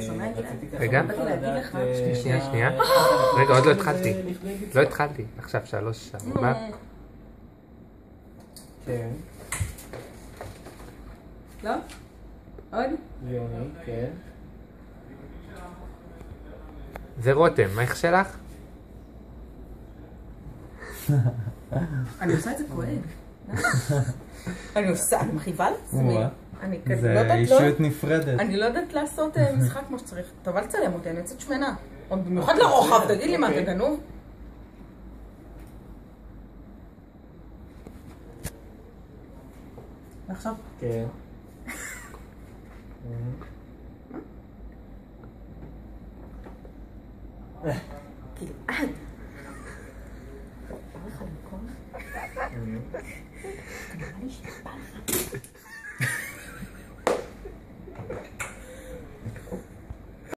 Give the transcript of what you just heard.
שומע גלעד? רגע. באתי להגיד לך. שנייה. רגע, עוד לא התחלתי. לא התחלתי. עכשיו 3, 4. כן. לא? עוד? יוני, כן. זה רותם, מה איך שלך? אני עושה את זה כואב. אני עושה, אני מכיבה לעצמי. אני כזה לא זה יודעת, אישיות נפרדת. אני לא יודעת לעשות משחק כמו שצריך. טוב, אל תצלם אותי, אני יוצאת שמנה. עוד במיוחד לרוחב, תגיד לי מה, אתה גנוב? ועכשיו? כן. גלעד. הולך על מקום? אתה נראה לי שבא לך.